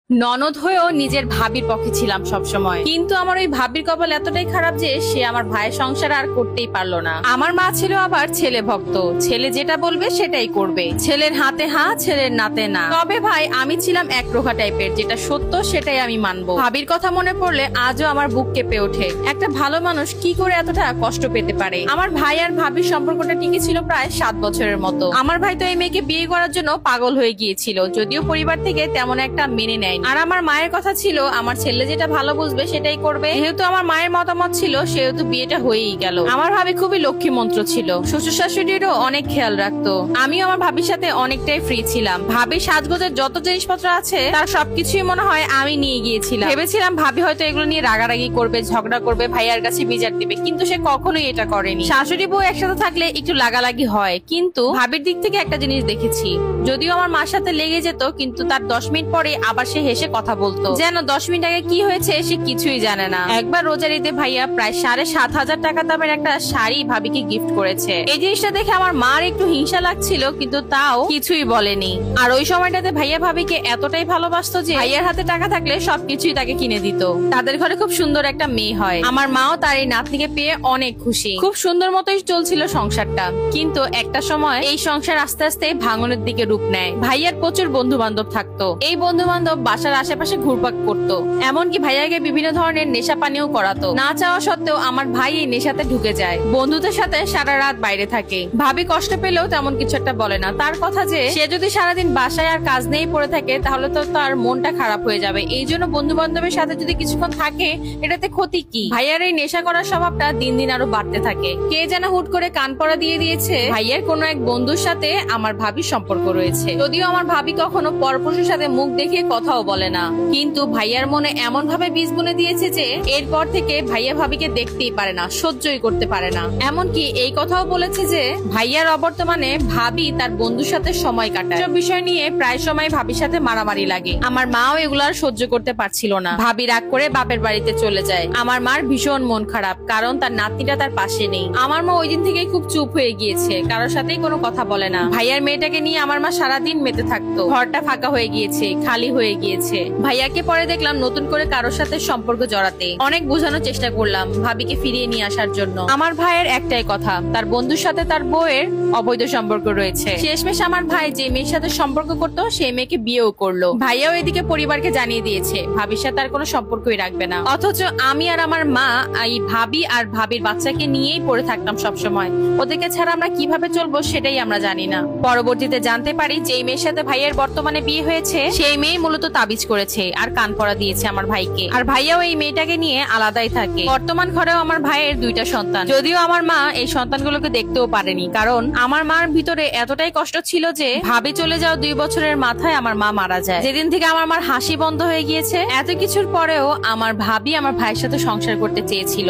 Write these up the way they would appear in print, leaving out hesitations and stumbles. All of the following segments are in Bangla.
ননদ হয়েও নিজের ভাবির পক্ষে ছিলাম সব সময়, কিন্তু আমার ওই ভাবির কপাল এতটাই খারাপ যে সে আমার ভাইয়ের সংসার আর করতেই পারলো না। আমার মা ছিল আবার ছেলে ভক্ত, ছেলে যেটা বলবে সেটাই করবে, ছেলের হাতে হ্যাঁ ছেলের নাতে না। তবে ভাই আমি ছিলাম একরোখা টাইপের, যেটা সত্য সেটাই আমি মানবো। ভাবির কথা মনে পড়লে আজও আমার বুক কেঁপে ওঠে। একটা ভালো মানুষ কি করে এতটা কষ্ট পেতে পারে। আমার ভাই আর ভাবির সম্পর্কটা টিকে ছিল প্রায় 7 বছরের মতো। আমার ভাই তো এই মেয়েকে বিয়ে করার জন্য পাগল হয়ে গিয়েছিল, যদিও পরিবার থেকে তেমন একটা মেনে নেয়। আর আমার মায়ের কথা ছিল আমার ছেলে যেটা ভালো বুঝবে সেটাই করবে। যেহেতু আমার মায়ের মতামত ছিল সেহেতু বিয়েটা হয়েই গেল। আমার ভাবি খুবই লক্ষ্মী মন্ত্র ছিল, শ্বশুর শাশুড়িরও অনেক খেয়াল রাখতো। আমিও আমার ভাবির সাথে অনেকটাই ফ্রি ছিলাম। ভাবির সাজগোজের যত জিনিসপত্র আছে তার সবকিছুই মনে হয় আমি নিয়ে গিয়েছিলাম। ভেবেছিলাম ভাবি হয়তো এগুলো নিয়ে রাগারাগি করবে, ঝগড়া করবে, ভাইয়ার কাছে বিচার দিবে, কিন্তু সে কখনোই এটা করেনি। শাশুড়ি বউ একসাথে থাকলে একটু লাগালাগি হয়, কিন্তু ভাবির দিক থেকে একটা জিনিস দেখেছি, যদিও আমার মার সাথে লেগে যেত কিন্তু তার 10 মিনিট পরে আবার সে হেসে কথা বলতো, যেন 10 মিনিট আগে কি হয়েছে সে কিছুই জানে না। একবার রোজার ঈদে ভাইয়া প্রায় 7,500 টাকা দামের একটা শাড়ি ভাবিকে গিফট করেছে। এই জিনিসটা দেখে আমার মার একটু হিংসা লাগছিল, কিন্তু তাও কিছুই বলেনি। আর ওই সময়টাতে ভাইয়া ভাবিকে এতটাই ভালোবাসতো যে ভাইয়ার হাতে টাকা থাকলে সবকিছুই তাকে কিনে দিত। তাদের ঘরে খুব সুন্দর একটা মেয়ে হয়। আমার মাও তার এই নাতনিকে পেয়ে অনেক খুশি। খুব সুন্দর মতোই চলছিল সংসারটা, কিন্তু একটা সময় এই সংসার আস্তে আস্তে ভাঙনের দিকে রূপ নেয়। ভাইয়ার প্রচুর বন্ধু বান্ধব থাকতো। এই বন্ধু বান্ধব বাসার আশেপাশে ঘুরপাক করতো, এমনকি ভাইয়াকে বিভিন্ন ধরনের নেশা পানিও করাতো। না চাওয়া সত্ত্বেও আমার ভাই এই নেশাতে ঢুকে যায়, বন্ধুদের সাথে সারা রাত বাইরে থাকে। ভাবি কষ্ট পেলেও তেমন কিছু একটা বলে না। তার কথা যে সে যদি সারাদিন বাসায় আর কাজ নেই পড়ে থাকে তাহলে তো তার মনটা খারাপ হয়ে যাবে, এই জন্য বন্ধু বান্ধবের সাথে যদি কিছুক্ষণ থাকে এটাতে ক্ষতি কি। ভাইয়ার এই নেশা করার স্বভাবটা দিন দিন আরো বাড়তে থাকে। কে যেন হুট করে কান পড়া দিয়ে দিয়েছে ভাইয়ার কোনো এক বন্ধুর সাথে আমার ভাবির সম্পর্ক রয়েছে। যদিও আমার ভাবি কখনো পরপুরুষের সাথে মুখ দেখিয়ে কথাও বলে না, কিন্তু ভাইয়ার মনে এমন ভাবে বীজ বুনে দিয়েছে যে এরপর থেকে ভাইয়া ভাবিকে দেখতেই পারে না, সহ্যই করতে পারে না। এমনকি এই কথাও বলেছে যে ভাইয়ার অবর্তমানে ভাবি তার বন্ধুর সাথে সময় কাটায়। সব বিষয় নিয়ে প্রায় সময় ভাবির সাথে মারামারি লাগে। আমার মাও এগুলার সহ্য করতে পারছিল না, ভাবি রাগ করে বাপের বাড়িতে চলে যায়। আমার মার ভীষণ মন খারাপ, কারণ তার নাতিটা তার পাশে নেই। আমার মা ওই দিন থেকেই খুব চুপ হয়ে গিয়েছে, কারোর সাথেই কোনো কথা বলে না। ভাইয়ার মেয়েটাকে নিয়ে আমার মা সারাদিন মেতে থাকতো। ঘরটা ফাঁকা হয়ে গিয়েছে, খালি হয়ে গিয়েছে। ভাইয়াকে পরে দেখলাম নতুন করে কারোর সাথে সম্পর্ক জড়াতে। অনেক বোঝানোর চেষ্টা করলাম ভাবিকে ফিরিয়ে নিয়ে আসার জন্য। আমার ভাইয়ের একটাই কথা, তার বন্ধুর সাথে তার বউয়ের অবৈধ সম্পর্ক রয়েছে। শেষমেশ আমার ভাই যে মেয়ের সাথে সম্পর্ক করতো সেই মেয়েকে বিয়েও করলো। ভাইয়াও এদিকে পরিবারকে জানিয়ে দিয়েছে ভাবির সাথে আর কোনো সম্পর্কই রাখবে না। অথচ আমি আর আমার মা এই ভাবি আর ভাবির বাচ্চাকে নিয়েই পড়ে থাকতাম সবসময়। ওদেরকে ছাড়া আমরা কিভাবে চলবো সেটাই আমরা জানি না। পরবর্তীতে জানতে পারি যে মেয়ের সাথে ভাইয়ের বর্তমানে বিয়ে হয়েছে সেই মেয়ে মূলত তাবিজ করেছে আর কান পড়া দিয়েছে আমার ভাইকে। আর ভাইয়াও এই মেয়েটাকে নিয়ে আলাদাই থাকে। বর্তমান ঘরেও আমার ভাইয়ের 2টা সন্তান, যদিও আমার মা এই সন্তানগুলোকে দেখতেও পারেনি, কারণ আমার মার ভিতরে এতটাই কষ্ট ছিল যে ভাবি চলে যাও 2 বছরের মাথায় আমার মা মারা যায়। যেদিন থেকে আমার মার হাসি বন্ধ হয়ে গিয়েছে। এত কিছুর পরেও আমার ভাবি আমার ভাইয়ের সাথে সংসার করতে চেয়েছিল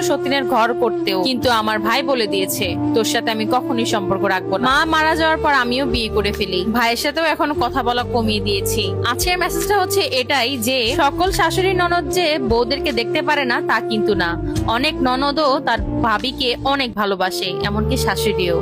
সতীনের ঘর করতেও, কিন্তু আমার ভাই বলে দিয়েছে তোর সাথে আমি কখনোই সম্পর্ক রাখবো না। মা মারা যাওয়ার পর আমিও বিয়ে করে ফেলি। ভাইয়ের সাথেও এখন কথা বলা কমিয়ে দিয়েছি। আজকের মেসেজটা হচ্ছে এটাই যে সকল শাশুড়ি ননদ যে বউদেরকে দেখতে পারে না তা কিন্তু না। অনেক ননদও তার ভাবিকে অনেক ভালোবাসে, এমনকি শাশুড়িও।